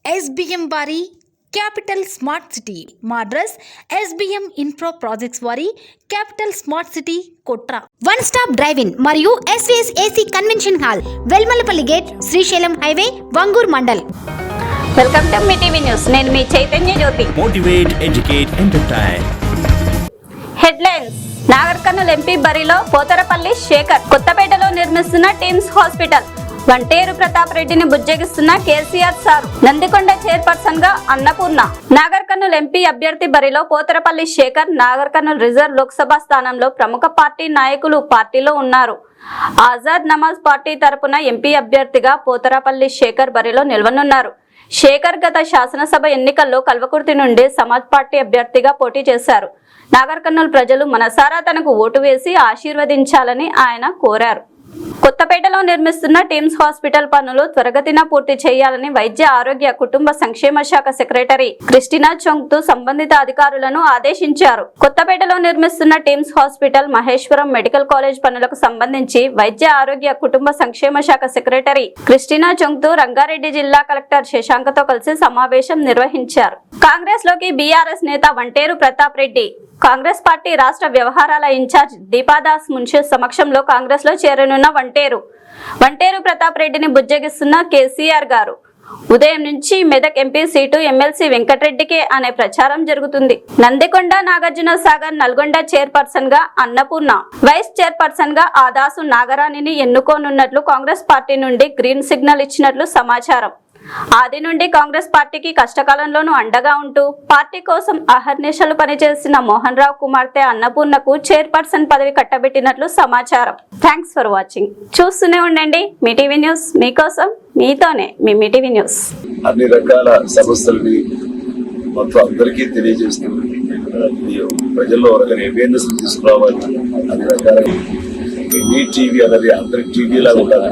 SBM వారి capital smart city మా address SBM infra projects వారి capital smart city Kotra one stop drive in మరియు SVS AC convention hall Velmalapalli gate Srisailam highway Vangoor mandal. Welcome to మీ TV news. నేను మీ Chaitanya Jyothi. Motivate educate entertain. Headlines. Nagar Kurnool MP బరిలో పోతరపల్లి శేఖర్. కొత్తపేటలో నిర్మిస్తున్న టీమ్స్ హాస్పిటల్. వంటేరు ప్రతాప్ రెడ్డిని బుజ్జగిస్తున్న కేసీఆర్ సార్. నందికొండ చైర్పర్సన్ గా అన్నపూర్ణ. నాగర్ కర్నూల్ ఎంపీ అభ్యర్థి బరిలో పోతరపల్లి శేఖర్. నాగర్ కర్నూల్ రిజర్వ్ లోక్సభ స్థానంలో ప్రముఖ పార్టీ నాయకులు పార్టీలో ఉన్నారు. ఆజాద్ నమాజ్ పార్టీ తరపున ఎంపీ అభ్యర్థిగా పోతరపల్లి శేఖర్ బరిలో నిలవనున్నారు. శేఖర్ గత శాసనసభ ఎన్నికల్లో కల్వకుర్తి నుండి సమాజ్ పార్టీ అభ్యర్థిగా పోటీ చేశారు. నాగర్ కర్నూల్ ప్రజలు మనసారా తనకు ఓటు వేసి ఆశీర్వదించాలని ఆయన కోరారు. కొత్తపేటలో నిర్మిస్తున్న టీమ్స్ హాస్పిటల్ పనులు త్వరగతిన పూర్తి చేయాలని వైద్య ఆరోగ్య కుటుంబ సంక్షేమ శాఖ సెక్రటరీ క్రిస్టినా చొంగ్తు సంబంధిత అధికారులను ఆదేశించారు. కొత్తపేటలో నిర్మిస్తున్న teams hospital, Maheshwaram medical college పనులకు సంబంధించి వైద్య ఆరోగ్య కుటుంబ సంక్షేమ శాఖ సెక్రటరీ క్రిస్టినా చొంగ్తు రంగారెడ్డి జిల్లా కలెక్టర్ శశాంకతో కలిసి సమావేశం నిర్వహించారు. కాంగ్రెస్ లోకి బీఆర్ఎస్ నేత వంటేరు ప్రతాప్ రెడ్డి. కాంగ్రెస్ పార్టీ రాష్ట్ర వ్యవహారాల ఇన్ఛార్జ్ దీపాదాస్ మున్షి సమక్షంలో కాంగ్రెస్ లో చేరనున్న వంటేరు ప్రతాప్ రెడ్డిని బుజ్జగిస్తున్న కేసీఆర్ గారు. ఉదయం నుంచి మెదక్ ఎంపీ సీటు ఎమ్మెల్సీ వెంకటరెడ్డికే అనే ప్రచారం జరుగుతుంది. నందికొండ, నాగార్జున సాగర్, నల్గొండ చైర్పర్సన్ గా అన్నపూర్ణ, వైస్ చైర్పర్సన్ గా ఆదాసు నాగరాణిని ఎన్నుకోనున్నట్లు కాంగ్రెస్ పార్టీ నుండి గ్రీన్ సిగ్నల్ ఇచ్చినట్లు సమాచారం. ఆది నుండి కాంగ్రెస్ పార్టీకి కష్టకాలంలోనూ అండగా ఉంటూ పార్టీ కోసం అహర్నిశలు పనిచేసిన మోహన్ రావు కుమార్తె అన్నపూర్ణకు చైర్పర్సన్ పదవి కట్టబెట్టినట్లు సమాచారం. Thanks for watching. చూస్తూనే ఉండండి మీ టీవీ న్యూస్. మీకోసం, మీతోనే మీ టీవీ న్యూస్. అన్ని రకాల సమస్యలని మొత్తం అందరికీ తెలియజేస్తుంది. ప్రజల్లో అవేర్నెస్ తీసుకురావాలి. అన్ని రకాల మీ టీవీ అనేది అందరికి టీవీ లాగా ఉండాలి.